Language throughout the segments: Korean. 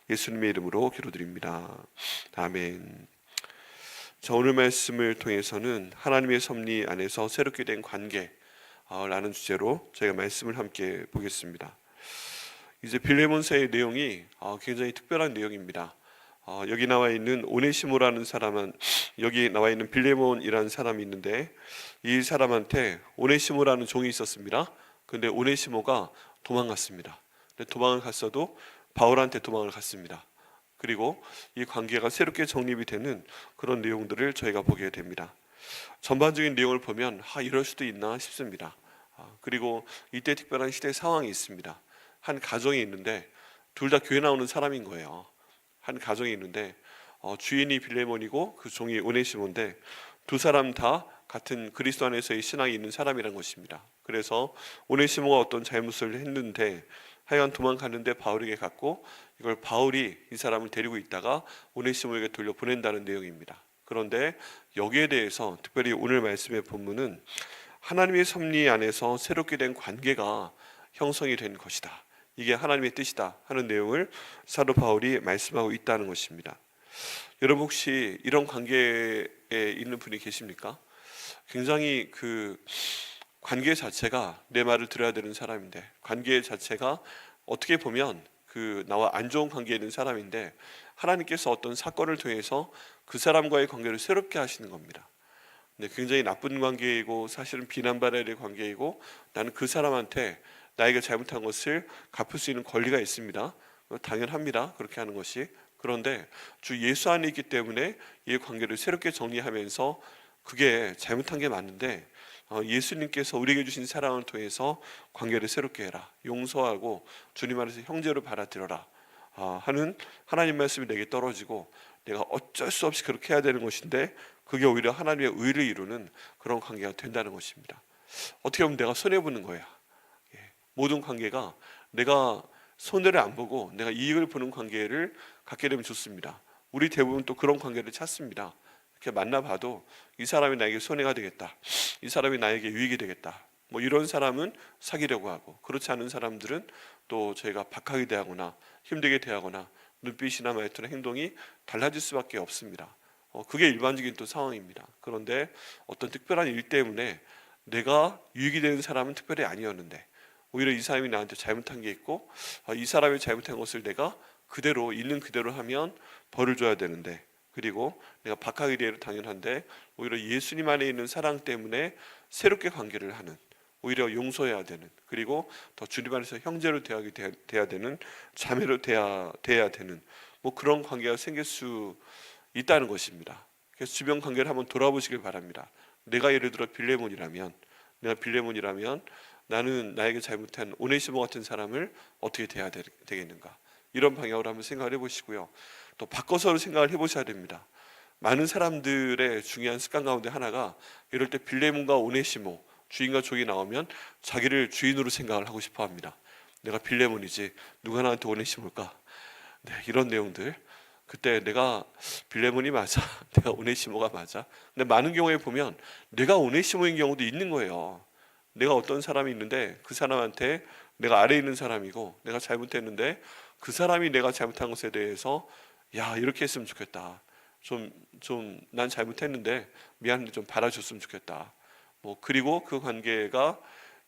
예수님의 이름으로 기도드립니다. 아멘. 자, 오늘 말씀을 통해서는 하나님의 섭리 안에서 새롭게 된 관계 라는 주제로 저희가 말씀을 함께 보겠습니다. 이제 빌레몬서의 내용이 굉장히 특별한 내용입니다. 여기 나와 있는 오네시모라는 사람은, 여기 나와 있는 빌레몬이라는 사람이 있는데, 이 사람한테 오네시모라는 종이 있었습니다. 근데 오네시모가 도망갔습니다. 근데 도망을 갔어도 바울한테 도망을 갔습니다. 그리고 이 관계가 새롭게 정립이 되는 그런 내용들을 저희가 보게 됩니다. 전반적인 내용을 보면 이럴 수도 있나 싶습니다. 그리고 이때 특별한 시대 상황이 있습니다. 한 가정이 있는데 둘 다 교회 나오는 사람인 거예요. 한 가정이 있는데 주인이 빌레몬이고 그 종이 오네시모인데 두 사람 다 같은 그리스도 안에서의 신앙이 있는 사람이란 것입니다. 그래서 오네시모가 어떤 잘못을 했는데 하여간 도망갔는데 바울에게 갔고, 이걸 바울이 이 사람을 데리고 있다가 오네시모에게 돌려보낸다는 내용입니다. 그런데 여기에 대해서 특별히 오늘 말씀의 본문은 하나님의 섭리 안에서 새롭게 된 관계가 형성이 된 것이다, 이게 하나님의 뜻이다 하는 내용을 사도 바울이 말씀하고 있다는 것입니다. 여러분 혹시 이런 관계에 있는 분이 계십니까? 굉장히 그 관계 자체가 내 말을 들어야 되는 사람인데, 관계 자체가 어떻게 보면 나와 안 좋은 관계에 있는 사람인데, 하나님께서 어떤 사건을 통해서 그 사람과의 관계를 새롭게 하시는 겁니다. 근데 굉장히 나쁜 관계이고 사실은 비난받아야 될 관계이고, 나는 그 사람한테 나에게 잘못한 것을 갚을 수 있는 권리가 있습니다. 당연합니다, 그렇게 하는 것이. 그런데 주 예수 안에 있기 때문에 이 관계를 새롭게 정리하면서 그게 잘못한 게 맞는데, 예수님께서 우리에게 주신 사랑을 통해서 관계를 새롭게 해라, 용서하고 주님 안에서 형제로 받아들여라 하는 하나님 말씀이 내게 떨어지고, 내가 어쩔 수 없이 그렇게 해야 되는 것인데 그게 오히려 하나님의 의를 이루는 그런 관계가 된다는 것입니다. 어떻게 보면 내가 손해보는 거야. 모든 관계가 내가 손해를 안 보고 내가 이익을 보는 관계를 갖게 되면 좋습니다. 우리 대부분 또 그런 관계를 찾습니다. 이렇게 만나봐도 이 사람이 나에게 손해가 되겠다, 이 사람이 나에게 유익이 되겠다, 뭐 이런 사람은 사귀려고 하고, 그렇지 않은 사람들은 또 저희가 박하게 대하거나 힘들게 대하거나 눈빛이나 말투나 행동이 달라질 수밖에 없습니다. 그게 일반적인 또 상황입니다. 그런데 어떤 특별한 일 때문에 내가 유익이 되는 사람은 특별히 아니었는데, 오히려 이 사람이 나한테 잘못한 게 있고, 이 사람이 잘못한 것을 내가 그대로 있는 그대로 하면 벌을 줘야 되는데, 그리고 내가 박하게 되는 당연한데 오히려 예수님 안에 있는 사랑 때문에 새롭게 관계를 하는, 오히려 용서해야 되는, 그리고 더 주님 안에서 형제로 대해야 되는, 자매로 대해야 되는 뭐 그런 관계가 생길 수 있다는 것입니다. 그래서 주변 관계를 한번 돌아보시길 바랍니다. 내가 예를 들어 빌레몬이라면 나는 나에게 잘못한 오네시모 같은 사람을 어떻게 대해야 되겠는가, 이런 방향으로 한번 생각을 해보시고요. 또 바꿔서 생각을 해보셔야 됩니다. 많은 사람들의 중요한 습관 가운데 하나가, 이럴 때 빌레몬과 오네시모, 주인과 종이 나오면 자기를 주인으로 생각을 하고 싶어 합니다. 내가 빌레몬이지 누가 나한테 오네시모일까, 이런 내용들. 그때 내가 빌레몬이 맞아, 내가 오네시모가 맞아. 근데 많은 경우에 보면 내가 오네시모인 경우도 있는 거예요. 내가 어떤 사람이 있는데 그 사람한테 내가 아래에 있는 사람이고 내가 잘못했는데 그 사람이 내가 잘못한 것에 대해서 야, 이렇게 했으면 좋겠다, 좀 난 잘못했는데 미안한데 좀 받아줬으면 좋겠다, 뭐 그리고 그 관계가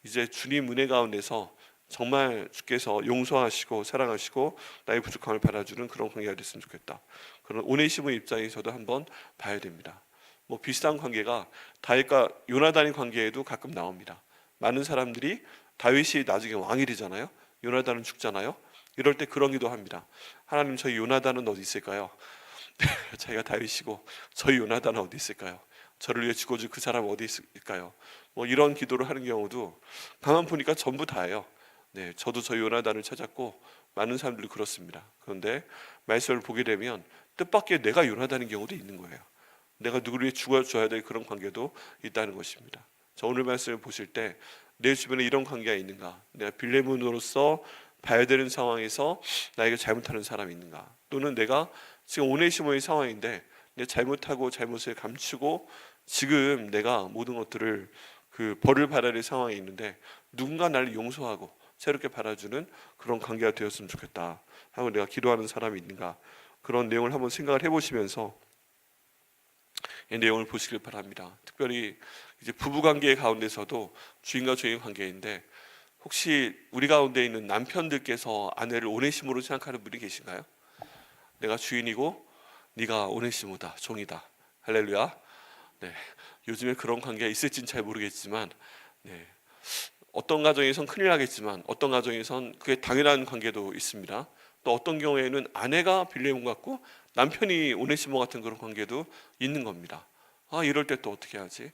이제 주님 은혜 가운데서 정말 주께서 용서하시고 사랑하시고 나의 부족함을 받아주는 그런 관계가 됐으면 좋겠다. 그런 오네시모 입장에서도 한번 봐야 됩니다. 뭐 비슷한 관계가 다윗과 요나단의 관계에도 가끔 나옵니다. 많은 사람들이 다윗이 나중에 왕이 되잖아요. 요나단은 죽잖아요. 이럴 때 그런 기도 합니다. 하나님, 저희 요나단은 어디 있을까요? 자기가 다윗이고 저희 요나단은 어디 있을까요? 저를 위해 죽어줄 그 사람 어디 있을까요? 뭐 이런 기도를 하는 경우도 가만 보니까 전부 다예요. 저도 저희 요나단을 찾았고 많은 사람들이 그렇습니다. 그런데 말씀을 보게 되면 뜻밖의 내가 요나단인 경우도 있는 거예요. 내가 누구를 위해 죽어줘야 될 그런 관계도 있다는 것입니다. 자, 오늘 말씀을 보실 때 내 주변에 이런 관계가 있는가, 내가 빌레몬으로서 봐야 되는 상황에서 나에게 잘못하는 사람이 있는가, 또는 내가 지금 오네시모의 상황인데 내 잘못하고 잘못을 감추고 지금 내가 모든 것들을 벌을 받아야 될 상황에 있는데 누군가 나를 용서하고 새롭게 받아주는 그런 관계가 되었으면 좋겠다 하고 내가 기도하는 사람이 있는가, 그런 내용을 한번 생각을 해보시면서 이 내용을 보시길 바랍니다. 특별히 이제 부부관계 가운데서도 주인과 종의 관계인데, 혹시 우리 가운데 있는 남편들께서 아내를 오네시모로 생각하는 분이 계신가요? 내가 주인이고 네가 오네시모다, 종이다. 할렐루야. 네, 요즘에 그런 관계가 있을지는 잘 모르겠지만, 네, 어떤 가정에선 큰일 나겠지만 어떤 가정에선 그게 당연한 관계도 있습니다. 또 어떤 경우에는 아내가 빌레몬 같고 남편이 오네시모 같은 그런 관계도 있는 겁니다. 이럴 때 또 어떻게 하지?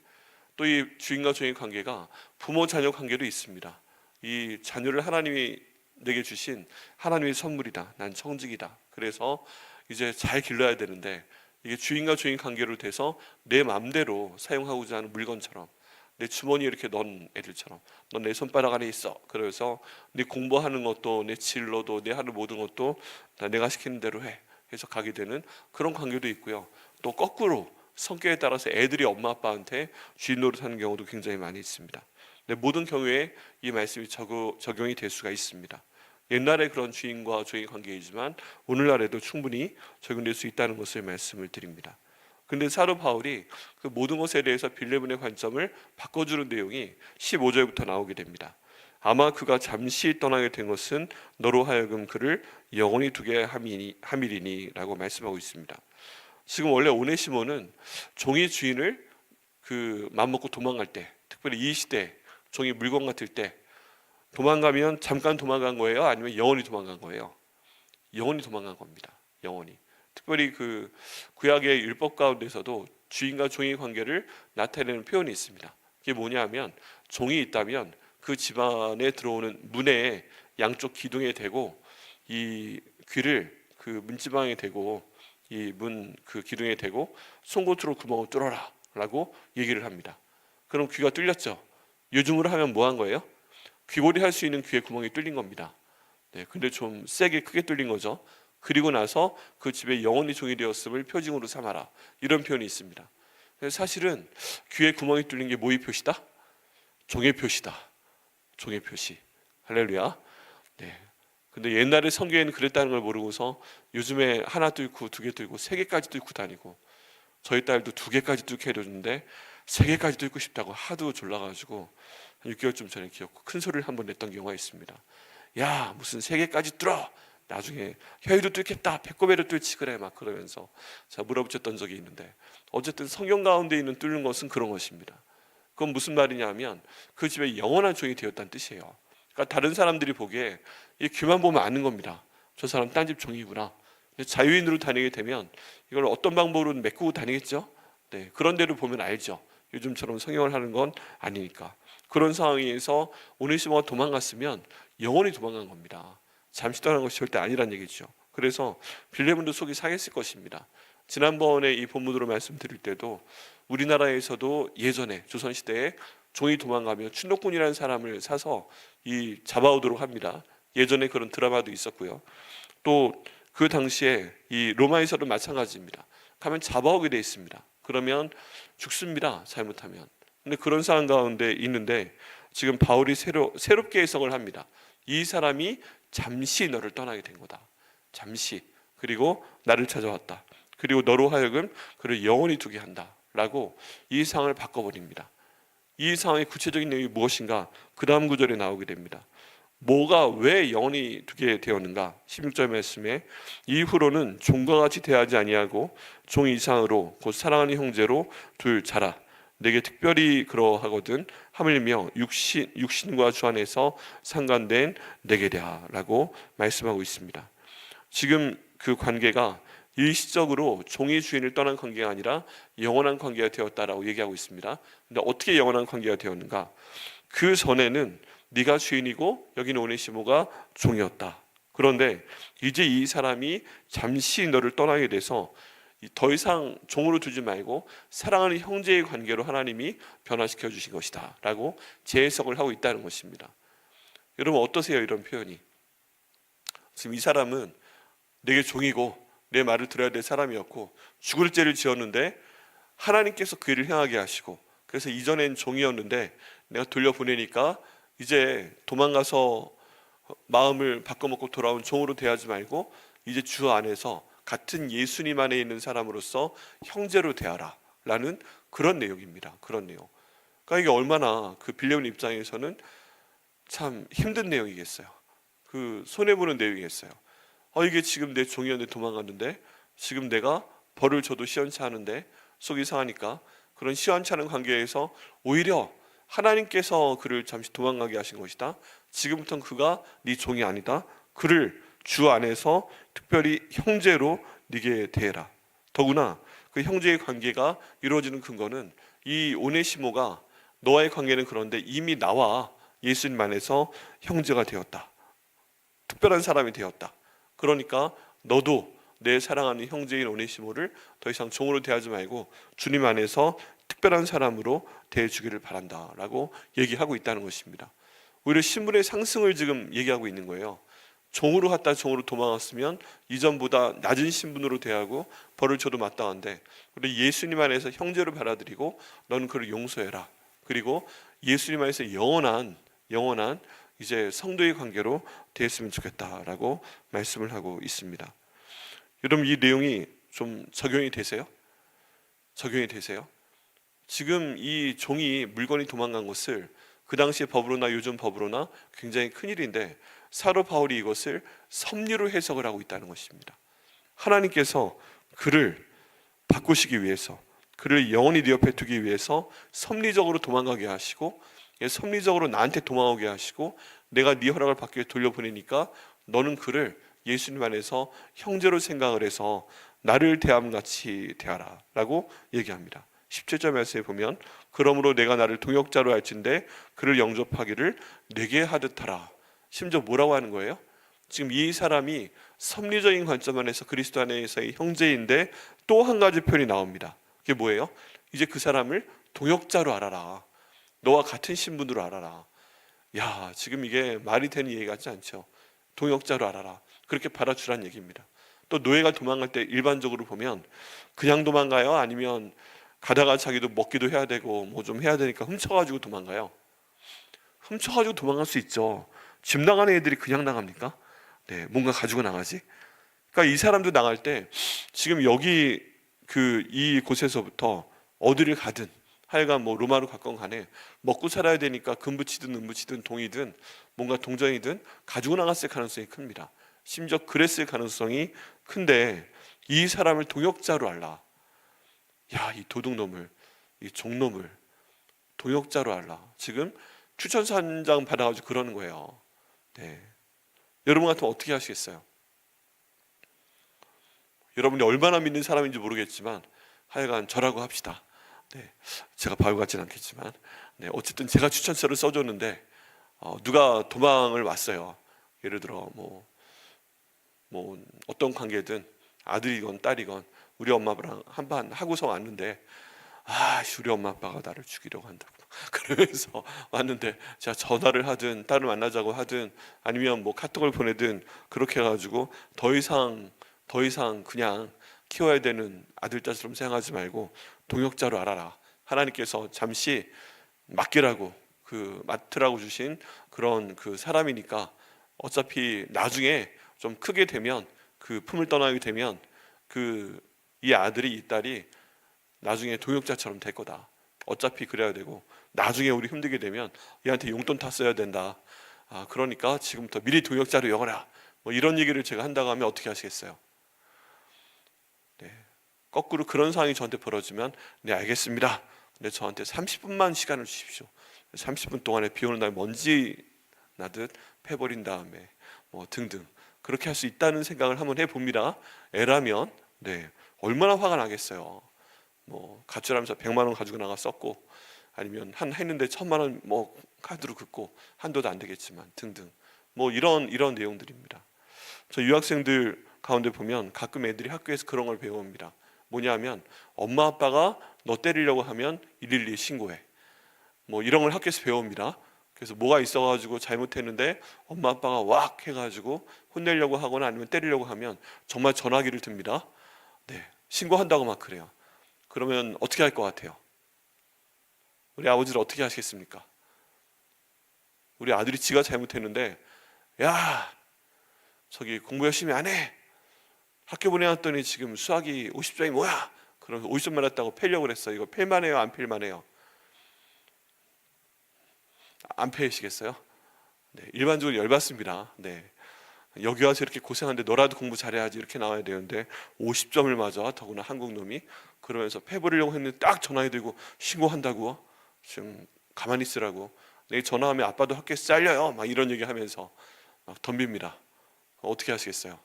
또 이 주인과 종의 관계가 부모 자녀 관계도 있습니다. 이 자녀를 하나님이 내게 주신 하나님의 선물이다, 난 청직이다, 그래서 이제 잘 길러야 되는데, 이게 주인과 종의 관계로 돼서 내 마음대로 사용하고자 하는 물건처럼, 내 주머니에 이렇게 넣은 애들처럼, 넌 내 손바닥 안에 있어, 그래서 네 공부하는 것도, 내 진로도, 내 하는 모든 것도 다 내가 시키는 대로 해 해서 가게 되는 그런 관계도 있고요. 또 거꾸로 성격에 따라서 애들이 엄마 아빠한테 주인 노릇하는 경우도 굉장히 많이 있습니다. 근데 모든 경우에 이 말씀이 적용이 될 수가 있습니다. 옛날에 그런 주인과 종의 관계이지만 오늘날에도 충분히 적용될 수 있다는 것을 말씀을 드립니다. 근데 사도 바울이 그 모든 것에 대해서 빌레몬의 관점을 바꿔주는 내용이 15절부터 나오게 됩니다. 아마 그가 잠시 떠나게 된 것은 너로 하여금 그를 영원히 두게 함이리니 라고 말씀하고 있습니다. 지금 원래 오네시모는 종이 주인을 맘먹고 도망갈 때, 특별히 이 시대 종이 물건 같을 때 도망가면 잠깐 도망간 거예요? 아니면 영원히 도망간 거예요? 영원히 도망간 겁니다. 영원히. 특별히 구약의 율법 가운데서도 주인과 종의 관계를 나타내는 표현이 있습니다. 그게 뭐냐 하면, 종이 있다면 그 집안에 들어오는 문에 양쪽 기둥에 대고 이 귀를 문지방에 대고 이 문 기둥에 대고 송곳으로 구멍을 뚫어라 라고 얘기를 합니다. 그럼 귀가 뚫렸죠. 요즘으로 하면 뭐 한 거예요? 귀걸이 할 수 있는 귀에 구멍이 뚫린 겁니다. 네, 근데 좀 세게 크게 뚫린 거죠. 그리고 나서 그 집에 영원히 종이 되었음을 표징으로 삼아라, 이런 표현이 있습니다. 사실은 귀에 구멍이 뚫린 게 뭐의 표시다? 종의 표시다. 종의 표시. 할렐루야. 네. 근데 옛날에 성경에는 그랬다는 걸 모르고서 요즘에 하나 뚫고 두 개 뚫고 세 개까지 뚫고 다니고, 저희 딸도 두 개까지 뚫게 해줬는데 세 개까지 뚫고 싶다고 하도 졸라가지고 한 6개월쯤 전에 기억고 큰 소리를 한번 냈던 경우가 있습니다. 야, 무슨 세 개까지 뚫어, 나중에 혀에도 뚫겠다, 배꼽에도 뚫지 그래, 막 그러면서 제가 물어붙였던 적이 있는데, 어쨌든 성경 가운데 있는 뚫는 것은 그런 것입니다. 그건 무슨 말이냐면 그 집에 영원한 종이 되었다는 뜻이에요. 그러니까 다른 사람들이 보기에 이 귀만 보면 아는 겁니다. 저 사람 딴 집 종이구나. 자유인으로 다니게 되면 이걸 어떤 방법으로 메꾸고 다니겠죠. 네, 그런 데를 보면 알죠. 요즘처럼 성형을 하는 건 아니니까. 그런 상황에서 오네시모가 도망갔으면 영원히 도망간 겁니다. 잠시 떠난 것이 절대 아니란 얘기죠. 그래서 빌레몬도 속이 상했을 것입니다. 지난번에 이 본문으로 말씀드릴 때도 우리나라에서도 예전에 조선시대에 종이 도망가며 춘덕군이라는 사람을 사서 잡아오도록 합니다. 예전에 그런 드라마도 있었고요. 또 그 당시에 이 로마에서도 마찬가지입니다. 가면 잡아오게 돼 있습니다. 그러면 죽습니다, 잘못하면. 근데 그런 상황 가운데 있는데 지금 바울이 새롭게 해석을 합니다. 이 사람이 잠시 너를 떠나게 된 거다. 잠시. 그리고 나를 찾아왔다. 그리고 너로 하여금 그를 영원히 두게 한다 라고 이 상황을 바꿔버립니다. 이 상황의 구체적인 내용이 무엇인가? 그 다음 구절에 나오게 됩니다. 뭐가 왜 영원히 두게 되었는가? 16절 말씀에 이후로는 종과 같이 대하지 아니하고 종 이상으로 곧 사랑하는 형제로 둘 자라. 내게 특별히 그러하거든 하물며 육신과 주 안에서 상관된 내게랴 라고 말씀하고 있습니다. 지금 그 관계가 일시적으로 종이 주인을 떠난 관계가 아니라 영원한 관계가 되었다라고 얘기하고 있습니다. 근데 어떻게 영원한 관계가 되었는가? 그 전에는 네가 주인이고 여기는 오네시모가 종이었다. 그런데 이제 이 사람이 잠시 너를 떠나게 돼서 더 이상 종으로 두지 말고 사랑하는 형제의 관계로 하나님이 변화시켜 주신 것이다 라고 재해석을 하고 있다는 것입니다. 여러분 어떠세요? 이런 표현이. 지금 이 사람은 내게 종이고 내 말을 들어야 될 사람이었고 죽을 죄를 지었는데 하나님께서 그 일을 행하게 하시고, 그래서 이전엔 종이었는데 내가 돌려보내니까 이제 도망가서 마음을 바꿔먹고 돌아온 종으로 대하지 말고 이제 주 안에서 같은 예수님 안에 있는 사람으로서 형제로 대하라 라는 그런 내용입니다. 그런 내용. 그러니까 이게 얼마나 그 빌레몬 입장에서는 참 힘든 내용이겠어요. 그 손해보는 내용이겠어요. 이게 지금 내 종이었는데 도망갔는데, 지금 내가 벌을 줘도 시원치 않은데 속이 상하니까, 그런 시원치 않은 관계에서 오히려 하나님께서 그를 잠시 도망가게 하신 것이다. 지금부터는 그가 네 종이 아니다. 그를 주 안에서 특별히 형제로 네게 대해라. 더구나 그 형제의 관계가 이루어지는 근거는 이 오네시모가 너와의 관계는 그런데 이미 나와 예수님 안에서 형제가 되었다. 특별한 사람이 되었다. 그러니까 너도 내 사랑하는 형제인 오네시모를 더 이상 종으로 대하지 말고 주님 안에서 특별한 사람으로 대해주기를 바란다 라고 얘기하고 있다는 것입니다. 오히려 신분의 상승을 지금 얘기하고 있는 거예요. 종으로 갔다 종으로 도망갔으면 이전보다 낮은 신분으로 대하고 벌을 줘도 마땅한데, 우리 예수님 안에서 형제로 받아들이고 너는 그를 용서해라. 그리고 예수님 안에서 영원한 이제 성도의 관계로 되었으면 좋겠다라고 말씀을 하고 있습니다. 여러분, 이 내용이 좀 적용이 되세요? 적용이 되세요? 지금 이 종이 물건이 도망간 것을 그 당시의 법으로나 요즘 법으로나 굉장히 큰일인데, 사도 바울이 이것을 섭리로 해석을 하고 있다는 것입니다. 하나님께서 그를 바꾸시기 위해서, 그를 영원히 네 옆에 두기 위해서 섭리적으로 도망가게 하시고, 섭리적으로 나한테 도망오게 하시고, 내가 네 허락을 받기 위해 돌려보내니까 너는 그를 예수님 안에서 형제로 생각을 해서 나를 대함같이 대하라 라고 얘기합니다. 17절 말씀에 보면, 그러므로 내가 나를 동역자로 할진대 그를 영접하기를 내게 하듯 하라. 심지어 뭐라고 하는 거예요? 지금 이 사람이 섭리적인 관점 안에서 그리스도 안에서의 형제인데 또 한 가지 표현이 나옵니다. 그게 뭐예요? 이제 그 사람을 동역자로 알아라. 너와 같은 신분으로 알아라. 야, 지금 이게 말이 되는 얘기 같지 않죠? 동역자로 알아라. 그렇게 받아주라는 얘기입니다. 또 노예가 도망갈 때 일반적으로 보면 그냥 도망가요? 아니면 가다가 자기도 먹기도 해야 되고 뭐 좀 해야 되니까 훔쳐가지고 도망가요? 훔쳐가지고 도망갈 수 있죠. 집 나가는 애들이 그냥 나갑니까? 네, 뭔가 가지고 나가지. 그러니까 이 사람도 나갈 때 지금 여기 이 곳에서부터 어디를 가든 하여간 뭐 로마로 가건 간에 먹고 살아야 되니까 금붙이든 은붙이든 동이든 뭔가 동전이든 가지고 나갔을 가능성이 큽니다. 심지어 그랬을 가능성이 큰데 이 사람을 동역자로 알라. 야, 이 도둑놈을, 이 종놈을 동역자로 알라. 지금 추천서 한 장 받아가지고 그러는 거예요. 네. 여러분 같으면 어떻게 하시겠어요? 여러분이 얼마나 믿는 사람인지 모르겠지만 하여간 저라고 합시다. 네. 제가 바보 같지는 않겠지만, 네. 어쨌든 제가 추천서를 써줬는데 누가 도망을 왔어요. 예를 들어 뭐 어떤 관계든 아들이건 딸이건 우리 엄마랑 한판 하고서 왔는데, 우리 엄마 아빠가 나를 죽이려고 한다고 그러면서 왔는데, 제가 전화를 하든 딸을 만나자고 하든 아니면 뭐 카톡을 보내든 그렇게 해가지고 더 이상 그냥 키워야 되는 아들 딸처럼 생각하지 말고 동역자로 알아라. 하나님께서 잠시 맡기라고 맡으라고 주신 그런 사람이니까 어차피 나중에 좀 크게 되면 품을 떠나게 되면 이 아들이 이 딸이 나중에 동역자처럼 될 거다. 어차피 그래야 되고 나중에 우리 힘들게 되면 얘한테 용돈 다 써야 된다. 그러니까 지금부터 미리 동역자로 여겨라. 뭐 이런 얘기를 제가 한다고 하면 어떻게 하시겠어요? 네. 거꾸로 그런 상황이 저한테 벌어지면, 네, 알겠습니다. 근데 저한테 30분만 시간을 주십시오. 30분 동안에 비 오는 날 먼지 나듯 패버린 다음에 뭐 등등 그렇게 할 수 있다는 생각을 한번 해봅니다. 애라면 네, 얼마나 화가 나겠어요. 뭐 가출하면서 100만 원 가지고 나가 썼고, 아니면 했는데 1000만 원 뭐 카드로 긋고 한도도 안 되겠지만 등등 뭐 이런 내용들입니다. 저 유학생들 가운데 보면 가끔 애들이 학교에서 그런 걸 배웁니다. 뭐냐면 엄마 아빠가 너 때리려고 하면 112에 신고해. 뭐 이런 걸 학교에서 배웁니다. 그래서 뭐가 있어가지고 잘못했는데 엄마 아빠가 왁 해가지고 혼내려고 하거나 아니면 때리려고 하면 정말 전화기를 듭니다. 네, 신고한다고 막 그래요. 그러면 어떻게 할 것 같아요? 우리 아버지를 어떻게 하시겠습니까? 우리 아들이 지가 잘못했는데 야, 저기 공부 열심히 안 해. 학교 보내놨더니 지금 수학이 50점이 뭐야? 그럼 50점 맞았다고 패려고 그랬어. 이거 팰만 해요, 안 팰만 해요? 안 패시겠어요? 네, 일반적으로 열받습니다. 네. 여기 와서 이렇게 고생하는데 너라도 공부 잘해야지 이렇게 나와야 되는데 50점을 맞아, 더구나 한국 놈이. 그러면서 패버리려고 했는데 딱 전화해들고 신고한다고. 지금 가만히 있으라고. 내일 전화하면 아빠도 학교에서 잘려요, 막 이런 얘기하면서 막 덤빕니다. 어떻게 하시겠어요?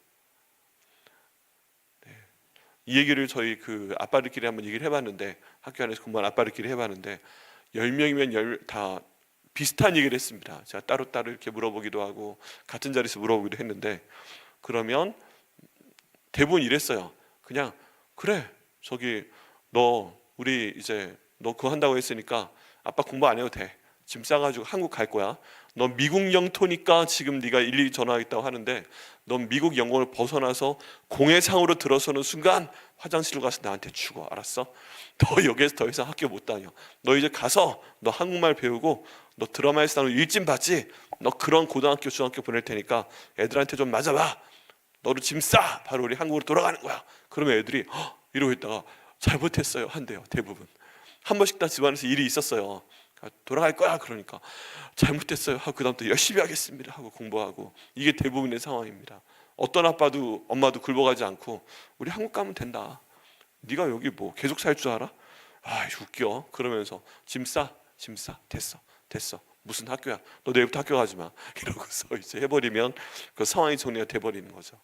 이 얘기를 저희 그 아빠들끼리 한번 얘기를 해봤는데, 학교 안에서 공부하는 아빠들끼리 해봤는데 10명이면 다 비슷한 얘기를 했습니다. 제가 따로따로 이렇게 물어보기도 하고 같은 자리에서 물어보기도 했는데, 그러면 대부분 이랬어요. 그냥 그래, 저기 너 우리 이제 너 그거 한다고 했으니까 아빠 공부 안 해도 돼. 짐 싸가지고 한국 갈 거야. 넌 미국 영토니까 지금 네가 일일이 전화하겠다고 하는데, 넌 미국 영공을 벗어나서 공해상으로 들어서는 순간 화장실로 가서 나한테 죽어. 알았어? 너 여기에서 더 이상 학교 못 다녀. 너 이제 가서 너 한국말 배우고, 너 드라마에서 나오는 일진 봤지? 너 그런 고등학교 중학교 보낼 테니까 애들한테 좀 맞아봐. 너도 짐 싸. 바로 우리 한국으로 돌아가는 거야. 그러면 애들이 이러고 있다가 잘못했어요 한대요. 대부분 한 번씩 다 집안에서 일이 있었어요. 돌아갈 거야 그러니까 잘못됐어요 하고 그다음부터 열심히 하겠습니다 하고 공부하고. 이게 대부분의 상황입니다. 어떤 아빠도 엄마도 굴복하지 않고 우리 한국 가면 된다. 네가 여기 뭐 계속 살 줄 알아? 아 웃겨. 그러면서 짐 싸 됐어 무슨 학교야, 너 내일부터 학교 가지 마 이러고서 이제 해버리면 그 상황이 정리가 돼버리는 거죠.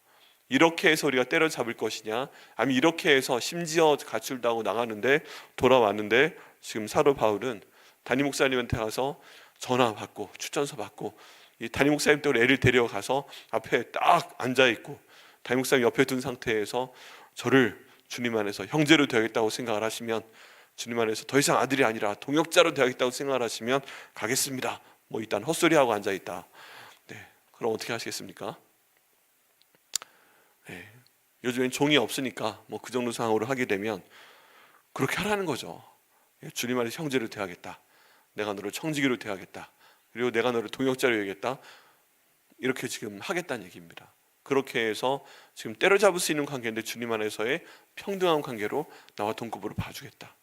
이렇게 해서 우리가 때려잡을 것이냐, 아니면 이렇게 해서 심지어 가출도 하고 나가는데 돌아왔는데, 지금 사도 바울은 담임 목사님한테 가서 전화 받고 추천서 받고, 이 담임 목사님 때문에 애를 데려가서 앞에 딱 앉아 있고 담임 목사님 옆에 둔 상태에서 저를 주님 안에서 형제로 되어야겠다고 생각을 하시면, 주님 안에서 더 이상 아들이 아니라 동역자로 되어야겠다고 생각을 하시면 가겠습니다. 뭐 일단 헛소리하고 앉아 있다. 네, 그럼 어떻게 하시겠습니까? 네, 요즘엔 종이 없으니까 뭐 그 정도 상황으로 하게 되면 그렇게 하라는 거죠. 주님 안에서 형제로 되어야겠다. 내가 너를 청지기로 대하겠다. 그리고 내가 너를 동역자로 여기겠다. 이렇게 지금 하겠다는 얘기입니다. 그렇게 해서 지금 때려잡을 수 있는 관계인데 주님 안에서의 평등한 관계로 나와 동급으로 봐주겠다.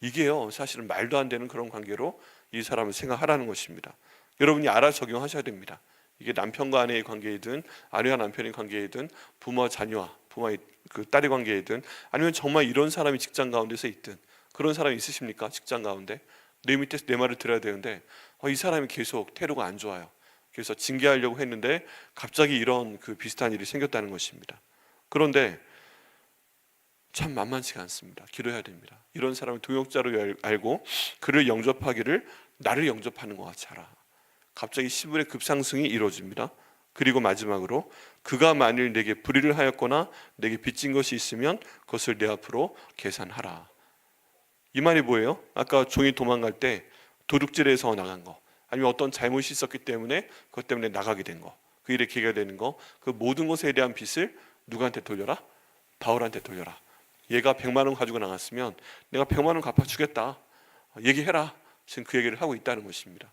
이게요 사실은 말도 안 되는 그런 관계로 이 사람을 생각하라는 것입니다. 여러분이 알아 적용하셔야 됩니다. 이게 남편과 아내의 관계이든 아내와 남편의 관계이든 부모와 자녀와 부모의 그 딸의 관계이든, 아니면 정말 이런 사람이 직장 가운데서 있든, 그런 사람이 있으십니까? 직장 가운데 내 밑에서 내 말을 들어야 되는데 이 사람이 계속 태도가 안 좋아요. 그래서 징계하려고 했는데 갑자기 이런 그 비슷한 일이 생겼다는 것입니다. 그런데 참 만만치가 않습니다. 기도해야 됩니다. 이런 사람을 동역자로 알고 그를 영접하기를 나를 영접하는 것 같이 하라. 갑자기 시분의 급상승이 이루어집니다. 그리고 마지막으로 그가 만일 내게 불의를 하였거나 내게 빚진 것이 있으면 그것을 내 앞으로 계산하라. 이 말이 뭐예요? 아까 종이 도망갈 때 도둑질해서 나간 거, 아니면 어떤 잘못이 있었기 때문에 그것 때문에 나가게 된 거, 그 일에 기회가 되는 거, 그 모든 것에 대한 빚을 누구한테 돌려라? 바울한테 돌려라. 얘가 100만 원 가지고 나갔으면 내가 100만 원 갚아주겠다. 얘기해라. 지금 그 얘기를 하고 있다는 것입니다.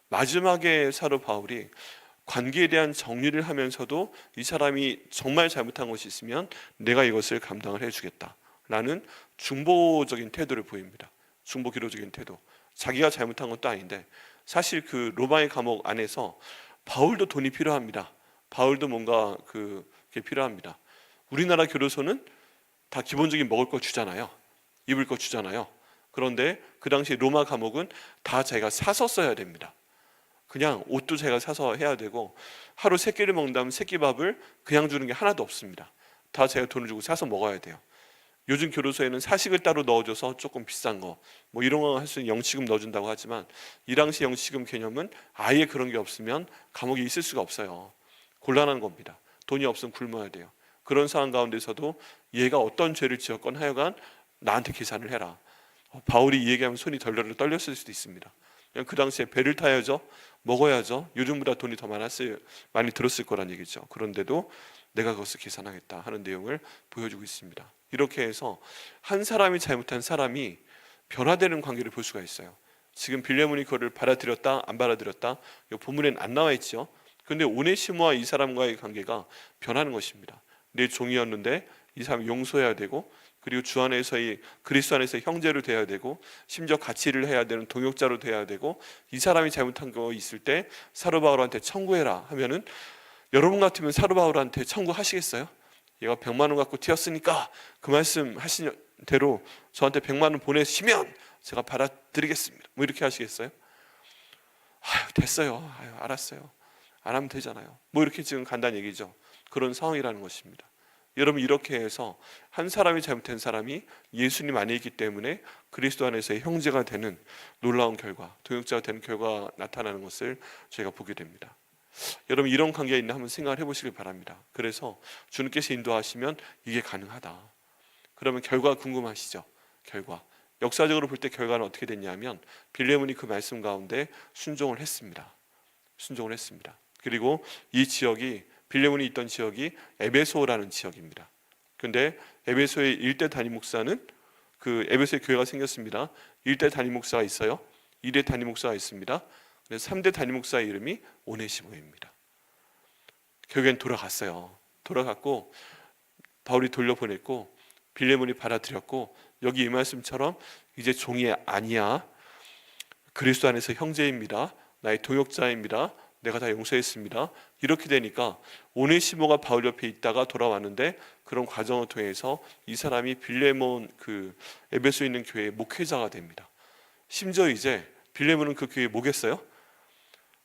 마지막에 사도 바울이 관계에 대한 정리를 하면서도 이 사람이 정말 잘못한 것이 있으면 내가 이것을 감당을 해주겠다 라는 중보적인 태도를 보입니다. 중보 기도적인 태도. 자기가 잘못한 것도 아닌데, 사실 그 로마의 감옥 안에서 바울도 돈이 필요합니다. 바울도 뭔가 그게 필요합니다. 우리나라 교도소는 다 기본적인 먹을 거 주잖아요. 입을 거 주잖아요. 그런데 그 당시 로마 감옥은 다 자기가 사서 써야 됩니다. 그냥 옷도 자기가 사서 해야 되고, 하루 3끼를 먹는다면 3끼밥을 그냥 주는 게 하나도 없습니다. 다 자기가 돈을 주고 사서 먹어야 돼요. 요즘 교도소에는 사식을 따로 넣어줘서 조금 비싼 거, 뭐 이런 거 할 수 있는 영치금 넣어준다고 하지만, 이 당시 영치금 개념은 아예 그런 게 없으면 감옥에 있을 수가 없어요. 곤란한 겁니다. 돈이 없으면 굶어야 돼요. 그런 상황 가운데서도 얘가 어떤 죄를 지었건 하여간 나한테 계산을 해라. 바울이 이 얘기하면 손이 덜덜 떨렸을 수도 있습니다. 그냥 그 당시에 배를 타야죠, 먹어야죠. 요즘보다 돈이 더 많이 들었을 거란 얘기죠. 그런데도 내가 그것을 계산하겠다 하는 내용을 보여주고 있습니다. 이렇게 해서 한 사람이 잘못한 사람이 변화되는 관계를 볼 수가 있어요. 지금 빌레몬이 그거를 받아들였다 안 받아들였다, 이 본문에는 안 나와 있죠. 그런데 오네시모와 이 사람과의 관계가 변하는 것입니다. 내 종이었는데 이 사람 용서해야 되고, 그리고 주 안에서의 그리스도 안에서 형제로 돼야 되고, 심지어 같이 일을 해야 되는 동역자로 돼야 되고, 이 사람이 잘못한 거 있을 때 사도 바울한테 청구해라 하면은, 여러분 같으면 사도 바울한테 청구하시겠어요? 얘가 100만 원 갖고 튀었으니까 그 말씀 하신 대로 저한테 100만 원 보내시면 제가 받아드리겠습니다. 뭐 이렇게 하시겠어요? 아유, 됐어요. 아유, 알았어요. 안 하면 되잖아요. 뭐 이렇게 지금 간단한 얘기죠. 그런 상황이라는 것입니다. 여러분, 이렇게 해서 한 사람이 잘못된 사람이 예수님 안에 있기 때문에 그리스도 안에서의 형제가 되는 놀라운 결과, 동역자가 되는 결과가 나타나는 것을 저희가 보게 됩니다. 여러분, 이런 관계가 있나 한번 생각을 해보시길 바랍니다. 그래서 주님께서 인도하시면 이게 가능하다. 그러면 결과 궁금하시죠? 결과, 역사적으로 볼 때 결과는 어떻게 됐냐면, 빌레몬이 그 말씀 가운데 순종을 했습니다. 순종을 했습니다. 그리고 이 지역이, 빌레몬이 있던 지역이 에베소라는 지역입니다. 그런데 에베소의 일대 담임 목사는, 그 에베소에 교회가 생겼습니다. 1대 담임 목사가 있어요. 2대 담임 목사가 있습니다. 3대 담임 목사의 이름이 오네시모입니다. 결국엔 돌아갔어요. 돌아갔고 바울이 돌려보냈고 빌레몬이 받아들였고, 여기 이 말씀처럼 이제 종이 아니야, 그리스도 안에서 형제입니다, 나의 동역자입니다, 내가 다 용서했습니다. 이렇게 되니까 오네시모가 바울 옆에 있다가 돌아왔는데, 그런 과정을 통해서 이 사람이 빌레몬, 그 에베소에 있는 교회의 목회자가 됩니다. 심지어 이제 빌레몬은 그 교회에 뭐겠어요?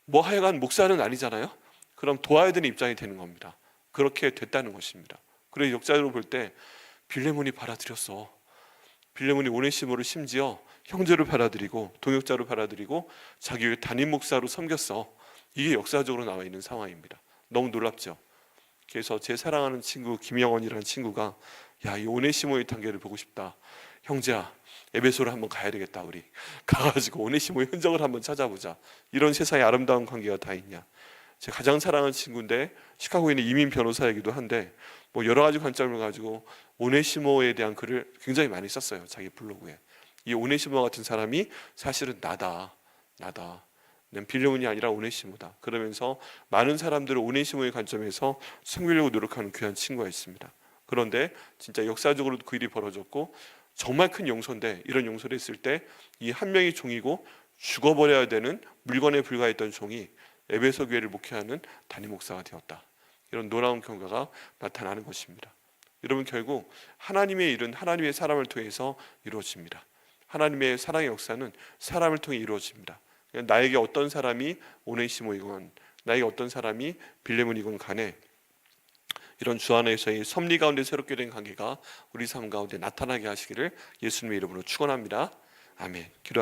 뭐 하여간 목사는 아니잖아요. 그럼 도와야 되는 입장이 되는 겁니다. 그렇게 됐다는 것입니다. 그래서 역사적으로 볼 때 빌레몬이 받아들였어. 빌레몬이 오네시모를 심지어 형제로 받아들이고 동역자로 받아들이고 자기 담임 목사로 섬겼어. 이게 역사적으로 나와 있는 상황입니다. 너무 놀랍죠. 그래서 제 사랑하는 친구 김영원이라는 친구가, 야, 이 오네시모의 단계를 보고 싶다. 형제야, 에베소를 한번 가야 되겠다. 우리 가가지고 오네시모의 흔적을 한번 찾아보자. 이런 세상에 아름다운 관계가 다 있냐. 제가 가장 사랑하는 친구인데 시카고에 있는 이민 변호사이기도 한데, 뭐 여러 가지 관점을 가지고 오네시모에 대한 글을 굉장히 많이 썼어요. 자기 블로그에. 이 오네시모 같은 사람이 사실은 나다. 난 빌레몬이 아니라 오네시모다. 그러면서 많은 사람들을 오네시모의 관점에서 섬기려고 노력하는 귀한 친구가 있습니다. 그런데 진짜 역사적으로 그 일이 벌어졌고, 정말 큰 용서인데, 이런 용서를 했을 때 이 한 명이 종이고 죽어버려야 되는 물건에 불과했던 종이 에베소 교회를 목회하는 담임 목사가 되었다. 이런 놀라운 결과가 나타나는 것입니다. 여러분, 결국 하나님의 일은 하나님의 사람을 통해서 이루어집니다. 하나님의 사랑의 역사는 사람을 통해 이루어집니다. 나에게 어떤 사람이 오네시모이건 나에게 어떤 사람이 빌레몬이건 간에, 이런 주 안에서의 섭리 가운데 새롭게 된 관계가 우리 삶 가운데 나타나게 하시기를 예수님의 이름으로 축원합니다. 아멘. 기도.